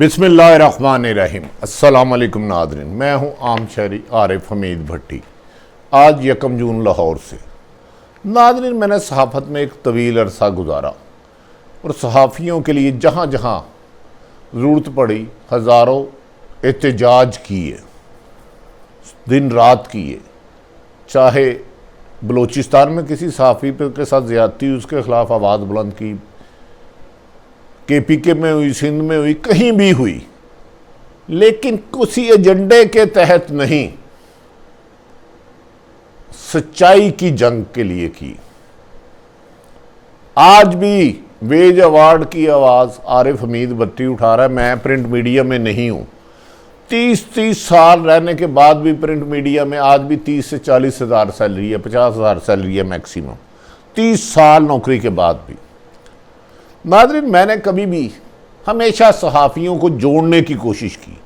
बिस्मिल्लाहिर्रहमानिर्रहीम। अस्सलाम वालेकुम नाज़रीन, मैं हूँ आम शहरी आरिफ हमीद भट्टी। आज 1 जून लाहौर से। नाज़रीन, मैंने सहाफ़त में एक तवील अरसा गुजारा और सहाफ़ियों के लिए जहाँ जहाँ ज़रूरत पड़ी हज़ारों एहतजाज किए, दिन रात किए। चाहे बलूचिस्तान में किसी सहाफ़ी के साथ ज़्यादती हुई, उसके ख़िलाफ़ आवाज़ बुलंद की, KPK में हुई, सिंध में हुई, कहीं भी हुई, लेकिन किसी एजेंडे के तहत नहीं, सच्चाई की जंग के लिए की। आज भी वेज अवार्ड की आवाज़ आरिफ हमीद भट्टी उठा रहा है। मैं प्रिंट मीडिया में नहीं हूँ। 30 साल रहने के बाद भी प्रिंट मीडिया में आज भी 30 से 40 हज़ार सैलरी है, 50 हज़ार सैलरी है मैक्सिमम, 30 साल नौकरी के बाद भी। नाज़रीन, मैंने कभी भी हमेशा सहाफ़ियों को जोड़ने की कोशिश की,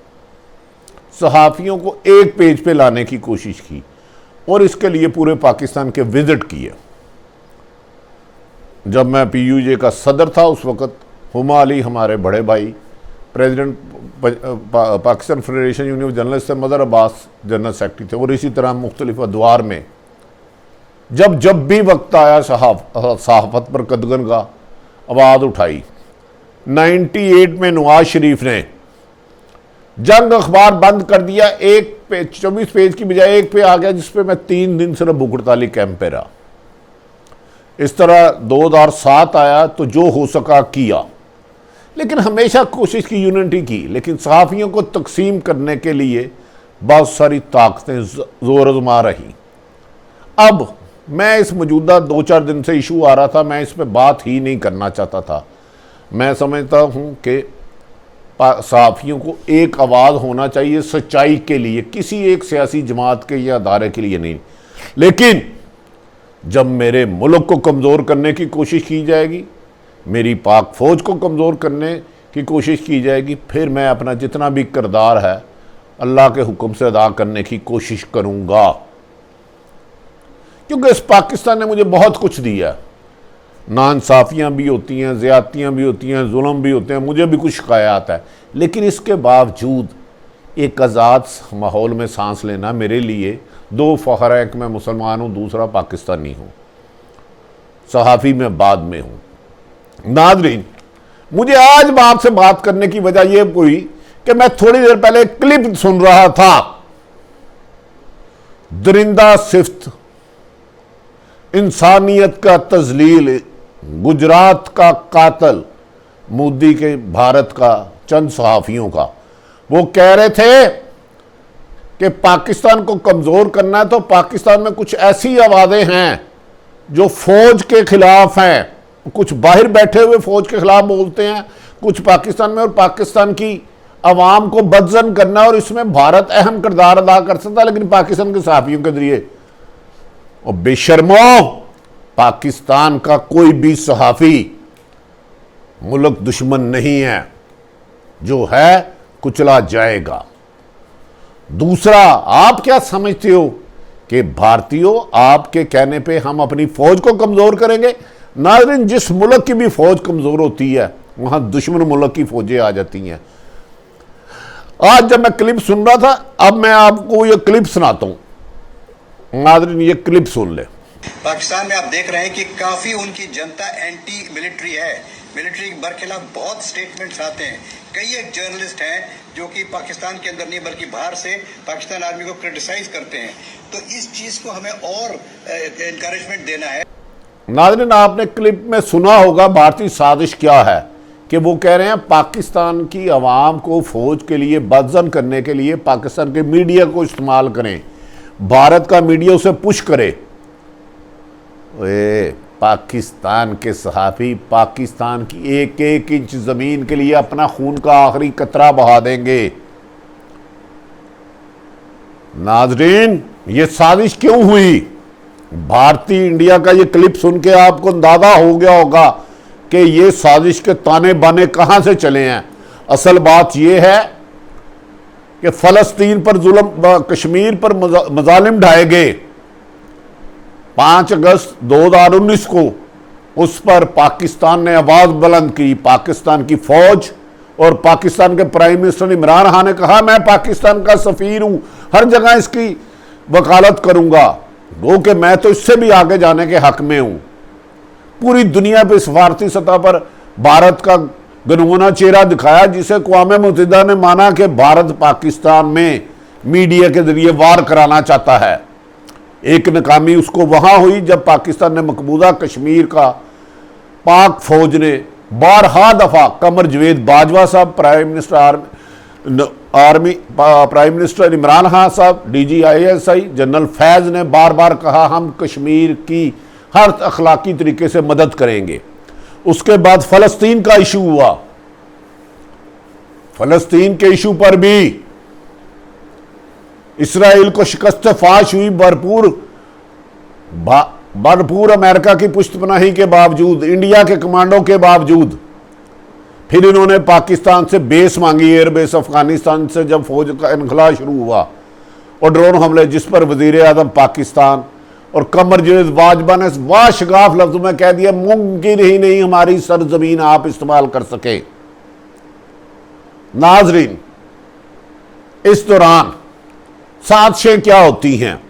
सहाफ़ियों को एक पेज पे लाने की कोशिश की और इसके लिए पूरे पाकिस्तान के विज़िट किए। जब मैं PUJ का सदर था उस वक़्त हुमा अली हमारे बड़े भाई, president Pakistan federation union of journalist थे, मदर अब्बास जनरल सेक्रेटरी थे, और इसी तरह मुख्तलिफ अदवार में जब भी वक्त आया सहाफ़त पर कदगन का आवाज़ उठाई। 98 में नवाज शरीफ ने जंग अखबार बंद कर दिया, एक पेज 24 पेज की बजाय एक पे आ गया, जिस पे मैं 3 दिन सिर्फ भूख हड़ताली कैंप पे रहा। इस तरह 2007 आया तो जो हो सका किया, लेकिन हमेशा कोशिश की, यूनिटी की, लेकिन सहाफ़ियों को तकसीम करने के लिए बहुत सारी ताकतें जोर आजमा रही। अब मैं इस मौजूदा 2-4 दिन से इशू आ रहा था, मैं इस पर बात ही नहीं करना चाहता था। मैं समझता हूँ कि सहाफ़ियों को एक आवाज़ होना चाहिए सच्चाई के लिए, किसी एक सियासी जमात के या अदारे के लिए नहीं। लेकिन जब मेरे मुल्क को कमज़ोर करने की कोशिश की जाएगी, मेरी पाक फ़ौज को कमज़ोर करने की कोशिश की जाएगी, फिर मैं अपना जितना भी किरदार है अल्लाह के हुक्म से अदा करने की कोशिश करूँगा। क्योंकि इस पाकिस्तान ने मुझे बहुत कुछ दिया। नाइंसाफ़ियाँ भी होती हैं, ज़्यादतियाँ भी होती हैं, जुल्म भी होते हैं, मुझे भी कुछ शिकायत है, लेकिन इसके बावजूद एक आज़ाद माहौल में सांस लेना मेरे लिए दो फ़ख्र है कि मैं मुसलमान हूँ, दूसरा पाकिस्तानी हूँ, सहाफ़ी में बाद में हूँ। नाज़रीन, मुझे आज आपसे बात करने की वजह यह हुई कि मैं थोड़ी देर पहले क्लिप सुन रहा था। दरिंदा सिफ्त, इंसानियत का तजलील, गुजरात का कातल, मोदी के भारत का चंद सहाफ़ियों का। वो कह रहे थे कि पाकिस्तान को कमज़ोर करना है तो पाकिस्तान में कुछ ऐसी आवाज़ें हैं जो फ़ौज के ख़िलाफ़ हैं, कुछ बाहर बैठे हुए फ़ौज के ख़िलाफ़ बोलते हैं, कुछ पाकिस्तान में, और पाकिस्तान की आवाम को बदजन करना, और इसमें भारत अहम किरदार अदा कर सकता है, लेकिन पाकिस्तान के सहाफ़ियों के ज़रिए। और बेशर्मो, पाकिस्तान का कोई भी सहाफ़ी मुल्क दुश्मन नहीं है, जो है कुचला जाएगा। दूसरा, आप क्या समझते हो कि भारतीयों, आपके कहने पे हम अपनी फ़ौज को कमज़ोर करेंगे? नाज़रीन, जिस मुल्क की भी फ़ौज कमज़ोर होती है वहाँ दुश्मन मुल्क की फ़ौजें आ जाती हैं। आज जब मैं क्लिप सुन रहा था, अब मैं आपको ये क्लिप सुनाता हूँ। नाज़रीन, ये क्लिप सुन ले। पाकिस्तान में आप देख रहे हैं कि काफी उनकी जनता एंटी मिलिट्री है, मिलिट्री के बरखिलाफ बहुत स्टेटमेंट्स आते हैं। कई एक जर्नलिस्ट हैं जो कि पाकिस्तान के अंदर नहीं बल्कि बाहर से पाकिस्तान आर्मी को क्रिटिसाइज करते हैं। तो इस चीज को हमें और एनकरेजमेंट देना है। नाज़रीन, आपने क्लिप में सुना होगा भारतीय साजिश क्या है, कि वो कह रहे हैं पाकिस्तान की आवाम को फ़ौज के लिए बदजन करने के लिए पाकिस्तान के मीडिया को इस्तेमाल करें, भारत का मीडिया उसे पुश करे। पाकिस्तान के सहाफ़ी पाकिस्तान की एक एक इंच ज़मीन के लिए अपना खून का आखिरी कतरा बहा देंगे। नाज़रीन, ये साजिश क्यों हुई? भारतीय इंडिया का ये क्लिप सुन के आपको अंदाज़ा हो गया होगा कि ये साजिश के ताने बाने कहाँ से चले हैं। असल बात यह है कि फ़लस्तीन पर जुल्म, कश्मीर पर मज़ालिम ढाए गए। 5 अगस्त 2019 को उस पर पाकिस्तान ने आवाज़ बुलंद की, पाकिस्तान की फ़ौज और पाकिस्तान के प्राइम मिनिस्टर इमरान खान ने कहा मैं पाकिस्तान का सफीर हूं, हर जगह इसकी वकालत करूंगा, वो कि मैं तो इससे भी आगे जाने के हक में हूं। पूरी दुनिया पे सफारती सतह पर भारत का गनगुना चेहरा दिखाया, जिसे अक़वाम मुत्तहिदा ने माना कि भारत पाकिस्तान में मीडिया के जरिए वार कराना चाहता है। एक नाकामी उसको वहां हुई जब पाकिस्तान ने मकबूजा कश्मीर का पाक फौज ने बारहा दफा कमर जवेद बाजवा साहब, प्राइम मिनिस्टर इमरान खान साहब, DGISI जनरल फैज ने बार बार कहा हम कश्मीर की हर अखलाकी तरीके से मदद करेंगे। उसके बाद फलस्तीन का इशू हुआ, फलस्तीन के इशू पर भी इसराइल को शिकस्त फाश हुई, भरपूर अमेरिका की पुष्टपनाही के बावजूद, इंडिया के कमांडो के बावजूद। फिर इन्होंने पाकिस्तान से बेस मांगी, एयरबेस अफगानिस्तान से, जब फौज का इनखला शुरू हुआ और ड्रोन हमले, जिस पर वजीर आजम पाकिस्तान और कमर जवेद बाजवा ने वाशगाफ लफ्जों में कह दिया मुमकिन ही नहीं हमारी सरजमीन आप इस्तेमाल कर सके। नाजरीन, इस दौरान साजिशें क्या होती हैं?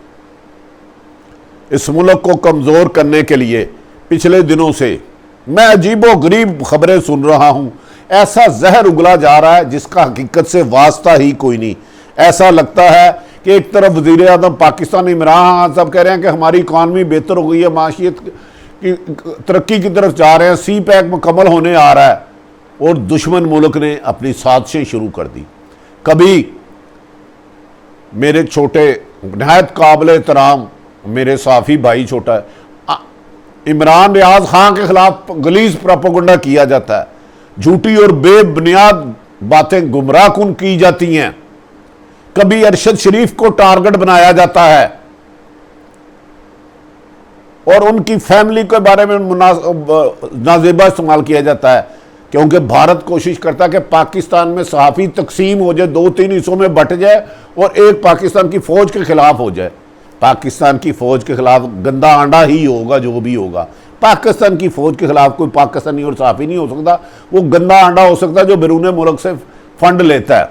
इस मुल्क को कमजोर करने के लिए पिछले दिनों से मैं अजीबो गरीब खबरें सुन रहा हूं। ऐसा जहर उगला जा रहा है जिसका हकीकत से वास्ता ही कोई नहीं। ऐसा लगता है कि एक तरफ वज़ीर आज़म पाकिस्तान इमरान खान साहब कह रहे हैं कि हमारी इकॉनमी बेहतर हो गई है, माशियत की तरक्की की तरफ जा रहे हैं, सी पैक मुकम्मल होने आ रहा है, और दुश्मन मुल्क ने अपनी साजिशें शुरू कर दी। कभी मेरे छोटे नहायत काबिल एहतराम मेरे साफ़ी भाई छोटा है, इमरान रियाज खान के खिलाफ गलीज प्रोपेगेंडा किया जाता है, झूठी और बेबुनियाद बातें गुमराहकुन की जाती हैं। कभी अरशद शरीफ को टारगेट बनाया जाता है और उनकी फैमिली के बारे में नाजेबा इस्तेमाल किया जाता है, क्योंकि भारत कोशिश करता है कि पाकिस्तान में सहाफ़ी तकसीम हो जाए, 2-3 हिस्सों में बट जाए और एक पाकिस्तान की फ़ौज के खिलाफ हो जाए। पाकिस्तान की फ़ौज के खिलाफ गंदा आंडा ही होगा जो भी होगा। पाकिस्तान की फ़ौज के खिलाफ कोई पाकिस्तानी और सहाफ़ी नहीं हो सकता, वो गंदा आंडा हो सकता है जो बैरून मुल्क से फंड लेता है।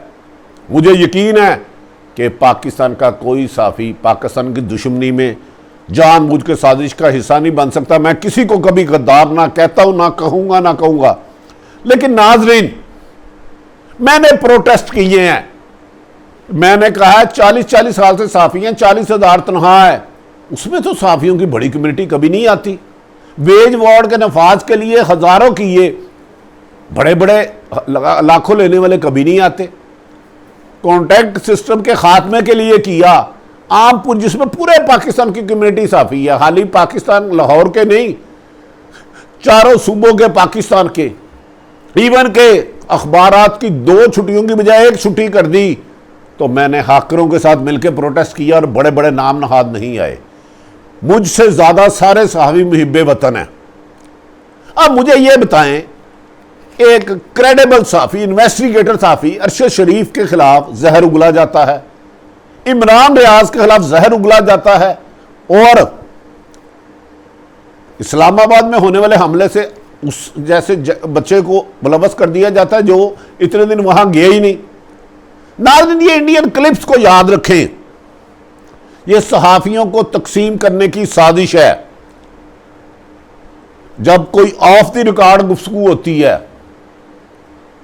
मुझे यकीन है कि पाकिस्तान का कोई सहाफ़ी पाकिस्तान की दुश्मनी में जानबूझ के साजिश का हिस्सा नहीं बन सकता। मैं किसी को कभी गद्दार ना कहता हूं, ना कहूंगा। लेकिन नाजरीन, मैंने प्रोटेस्ट किए हैं, मैंने कहा है 40-40 साल से सहाफ़ी हैं, 40,000 तनख्वाह है, उसमें तो सहाफ़ियों की बड़ी कम्युनिटी कभी नहीं आती। वेज वार्ड के नफाज के लिए हज़ारों किए, बड़े बड़े लाखों लेने वाले कभी नहीं आते। कॉन्ट्रैक्ट सिस्टम के खात्मे के लिए किया, आमपुर जिसमें पूरे पाकिस्तान की कम्युनिटी सहाफ़ी है, खाली पाकिस्तान लाहौर के नहीं, चारों सूबों के पाकिस्तान के, इवन के अखबारात की 2 छुट्टियों की बजाय 1 छुट्टी कर दी। तो मैंने हाकरों के साथ मिलकर प्रोटेस्ट किया और बड़े बड़े नाम नहाद नहीं आए। मुझसे ज़्यादा सारे सहाफ़ी मुहिब्बे वतन हैं। अब मुझे ये बताएं, एक क्रेडिबल सहाफ़ी, इन्वेस्टिगेटर सहाफ़ी अरशद शरीफ के खिलाफ जहर उगला जाता है, इमरान रियाज के खिलाफ जहर उगला जाता है, और इस्लामाबाद में होने वाले हमले से उस जैसे बच्चे को मुलव्वस कर दिया जाता है जो इतने दिन वहां गया ही नहीं। नाज़रीन, ये इंडियन क्लिप्स को याद रखें, ये सहाफ़ियों को तकसीम करने की साजिश है। जब कोई ऑफ द रिकॉर्ड गुफ्तगू होती है,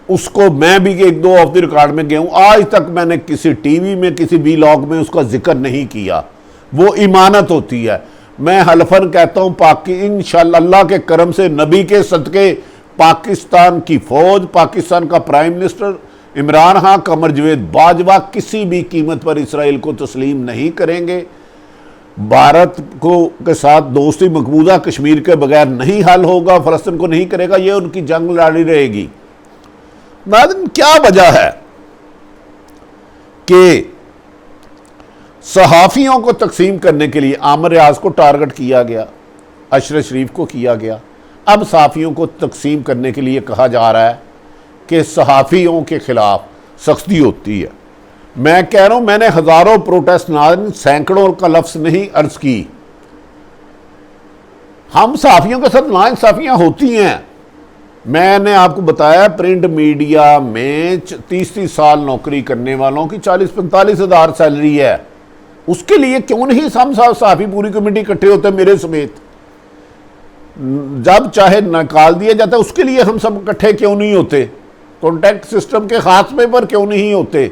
उसको मैं भी 1-2 ऑफ द रिकॉर्ड में गया हूं, आज तक मैंने किसी टीवी में किसी व्लॉग में उसका जिक्र नहीं किया। वो ईमानत होती है। मैं हलफन कहता हूं, इंशाअल्लाह अल्लाह के करम से, नबी के सदके, पाकिस्तान की फौज, पाकिस्तान का प्राइम मिनिस्टर इमरान खान, कमर जवेद बाजवा किसी भी कीमत पर इसराइल को तस्लीम नहीं करेंगे। भारत को के साथ दोस्ती मकबूजा कश्मीर के बगैर नहीं हल होगा, फलस्तीन को नहीं करेगा, ये उनकी जंग लड़ी रहेगी। नाज़रीन, क्या वजह है कि सहाफ़ियों को तकसीम करने के लिए आमिर रियाज को टारगेट किया गया, अशरफ शरीफ को किया गया, अब सहाफ़ियों को तकसीम करने के लिए कहा जा रहा है कि सहाफ़ियों के खिलाफ सख्ती होती है। मैं कह रहा हूं, मैंने हज़ारों प्रोटेस्ट, नाज़रीन सैकड़ों का लफ्ज़ नहीं अर्ज की। हम सहाफ़ियों के साथ नाइंसाफ़ियाँ होती हैं, मैंने आपको बताया प्रिंट मीडिया में 30-30 साल नौकरी करने वालों की 40-45 हज़ार सैलरी है। उसके लिए क्यों नहीं हम साहबी पूरी कमेटी इकट्ठे होते हैं मेरे समेत, जब चाहे निकाल दिया जाता है उसके लिए हम सब इकट्ठे क्यों नहीं होते, कॉन्ट्रैक्ट सिस्टम के खात्मे पर क्यों नहीं होते,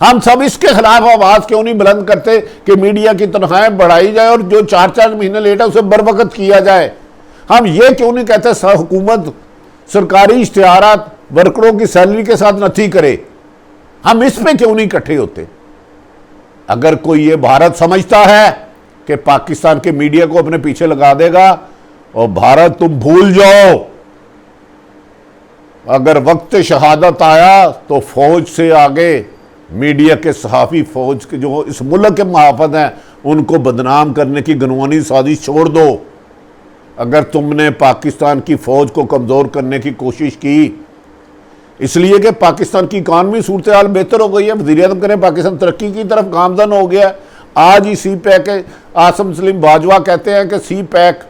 हम सब इसके खिलाफ आवाज क्यों नहीं बुलंद करते कि मीडिया की तनख्वाहें बढ़ाई जाए और जो 4-4 महीने लेट है उसे बर वक्त किया जाए। हम ये क्यों नहीं कहते हुकूमत सरकारी इश्तिहारात वर्करों की सैलरी के साथ नथी करे, हम इस पे क्यों नहीं इकट्ठे होते। अगर कोई ये भारत समझता है कि पाकिस्तान के मीडिया को अपने पीछे लगा देगा, और भारत तुम भूल जाओ, अगर वक्त शहादत आया तो फौज से आगे मीडिया के सहाफ़ी फौज के जो इस मुल्क के मुहाफ़िज़ हैं उनको बदनाम करने की गनवानी साजिश छोड़ दो। अगर तुमने पाकिस्तान की फ़ौज को कमज़ोर करने की कोशिश की, इसलिए कि पाकिस्तान की इकानमी सूरत हाल बेहतर हो गई है, वज़ीर-ए-आज़म करें पाकिस्तान तरक्की की तरफ गामज़न हो गया है। आज ही सी पैक आसम सलीम बाजवा कहते हैं कि सी पैक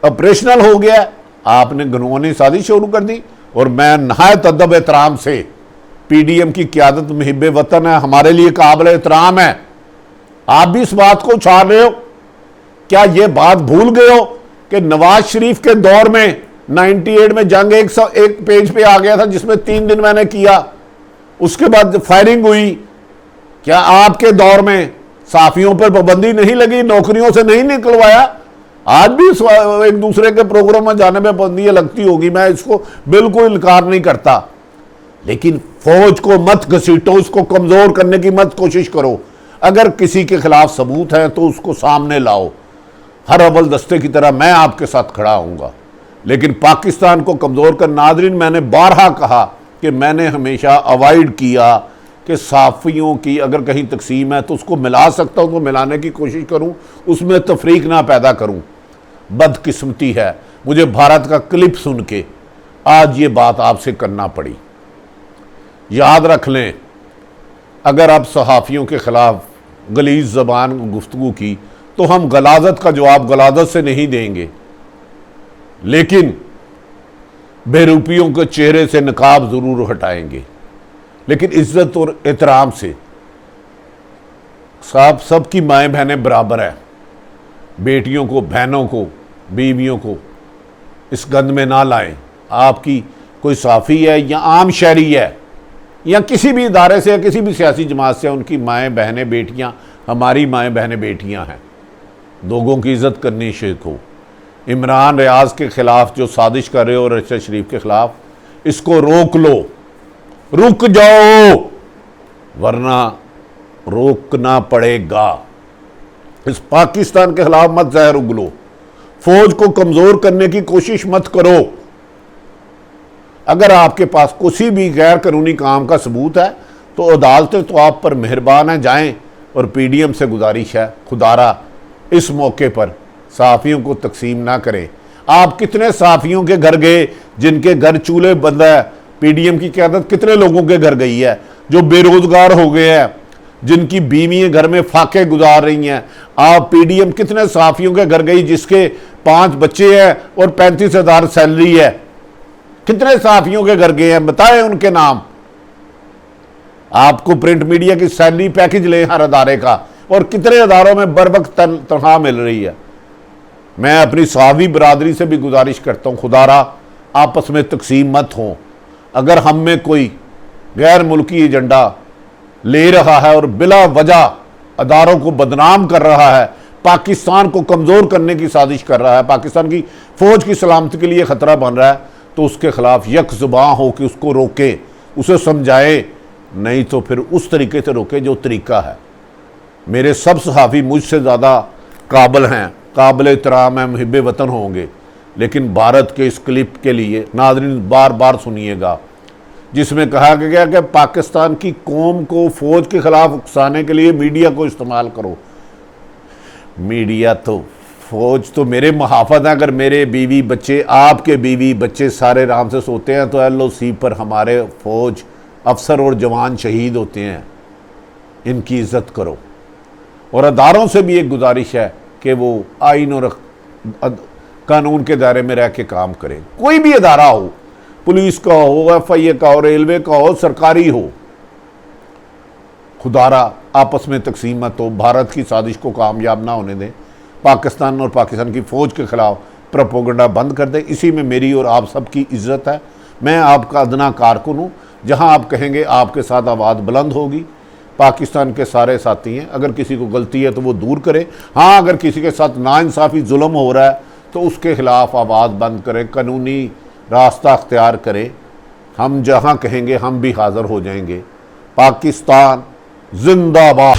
ऑपरेशनल हो गया है, आपने गनवानी साजिश शुरू कर दी। और मैं नहायत अदब एहतराम से, पीडीएम की क़यादत मुहिब वतन है, हमारे लिए काबिल एहतराम है, आप भी इस बात को उछाल रहे हो। क्या ये बात भूल गए हो कि नवाज शरीफ के दौर में 98 में जंग एक पेज पे आ गया था जिसमें 3 दिन मैंने किया, उसके बाद फायरिंग हुई। क्या आपके दौर में साफियों पर पाबंदी नहीं लगी, नौकरियों से नहीं निकलवाया? आज भी एक दूसरे के प्रोग्राम में जाने में पाबंदियां लगती होगी, मैं इसको बिल्कुल इनकार नहीं करता, लेकिन फौज को मत घसीटो, उसको कमजोर करने की मत कोशिश करो। अगर किसी के खिलाफ सबूत है तो उसको सामने लाओ, हर अव्वल दस्ते की तरह मैं आपके साथ खड़ा हूंगा। लेकिन पाकिस्तान को कमजोर कर, नाज़रीन मैंने बारहा कहा कि मैंने हमेशा अवॉइड किया कि साफ़ियों की अगर कहीं तकसीम है तो उसको मिला सकता हूं तो मिलाने की कोशिश करूं, उसमें तफरीक ना पैदा करूं। बदकिस्मती है मुझे भारत का क्लिप सुन के आज ये बात आपसे करना पड़ी। याद रख लें, अगर आप सहाफ़ियों के खिलाफ गलीज़ ज़बान गुफ्तगू की तो हम गलाजत का जवाब गलाजत से नहीं देंगे, लेकिन बेरूपियों के चेहरे से नकाब ज़रूर हटाएंगे, लेकिन इज्जत और एहतराम से। साहब सबकी माएँ बहनें बराबर है, बेटियों को, बहनों को, बीवियों को इस गंद में ना लाएं। आपकी कोई साफ़ी है या आम शहरी है या किसी भी इदारे से या किसी भी सियासी जमात से, उनकी माएँ बहनें बेटियाँ हमारी माएँ बहनें बेटियाँ हैं, लोगों की इज़्ज़त करनी सीखो। इमरान रियाज के ख़िलाफ़ जो साजिश कर रहे हो अरशद शरीफ के ख़िलाफ़, इसको रोक लो, रुक जाओ, वरना रोकना पड़ेगा। इस पाकिस्तान के खिलाफ मत जहर उगलो, फौज को कमजोर करने की कोशिश मत करो। अगर आपके पास किसी भी गैर कानूनी काम का सबूत है तो अदालतें तो आप पर मेहरबान हैं, जाएं। और पीडीएम से गुजारिश है, खुदारा इस मौके पर सहाफ़ियों को तकसीम ना करें। आप कितने सहाफ़ियों के घर गए जिनके घर चूल्हे बंद है? पीडीएम की क़यादत कितने लोगों के घर गई है जो बेरोजगार हो गए हैं, जिनकी बीवियां घर में फाके गुजार रही हैं? आप पीडीएम कितने सहाफ़ियों के घर गई जिसके 5 बच्चे हैं और 35,000 सैलरी है? कितने सहाफ़ियों के घर गए हैं, बताएं उनके नाम। आपको प्रिंट मीडिया की सैलरी पैकेज ले हर अदारे का, और कितने अदारों में बर वक्त तनख्वाह मिल रही है। मैं अपनी सहाफ़ी बरादरी से भी गुजारिश करता हूँ, खुदारा आपस में तकसीम मत हो। अगर हम में कोई गैर मुल्की एजेंडा ले रहा है और बिला वजह अदारों को बदनाम कर रहा है, पाकिस्तान को कमज़ोर करने की साजिश कर रहा है, पाकिस्तान की फ़ौज की सलामती के लिए ख़तरा बन रहा है, तो उसके ख़िलाफ़ यकजुबां हो कि उसको रोके, उसे समझाए, नहीं तो फिर उस तरीके से रोके जो तरीका है। मेरे सब सहाफ़ी मुझसे ज़्यादा काबिल हैं, काबिल एहतराम हैं, मुहिब वतन होंगे, लेकिन भारत के इस क्लिप के लिए नाज़रीन बार बार सुनिएगा, जिसमें कहा गया कि पाकिस्तान की कौम को फ़ौज के ख़िलाफ़ उकसाने के लिए मीडिया को इस्तेमाल करो। मीडिया तो, फ़ौज तो मेरे मुहाफ़िज़ हैं। अगर मेरे बीवी बच्चे, आपके बीवी बच्चे सारे आराम से सोते हैं तो LOC पर हमारे फ़ौज अफसर और जवान शहीद होते हैं। इनकी इज़्ज़त करो। और अदारों से भी एक गुजारिश है कि वो आइन और कानून के दायरे में रह के काम करें। कोई भी अदारा हो, पुलिस का हो, FIA का हो, रेलवे का हो, सरकारी हो, खुदारा आपस में तकसीम मत हो, भारत की साजिश को कामयाब ना होने दें, पाकिस्तान और पाकिस्तान की फ़ौज के ख़िलाफ़ प्रोपोगंडा बंद कर दें। इसी में मेरी और आप सबकी इज्जत है। मैं आपका अदना कारकुन हूँ, जहाँ आप कहेंगे आपके साथ आवाज़ बुलंद होगी। पाकिस्तान के सारे साथी हैं, अगर किसी को गलती है तो वो दूर करे। हाँ, अगर किसी के साथ नाइंसाफ़ी जुल्म हो रहा है तो उसके ख़िलाफ़ आवाज़ बंद करें, कानूनी रास्ता अख्तियार करें। हम जहाँ कहेंगे हम भी हाज़िर हो जाएंगे। पाकिस्तान जिंदाबाद।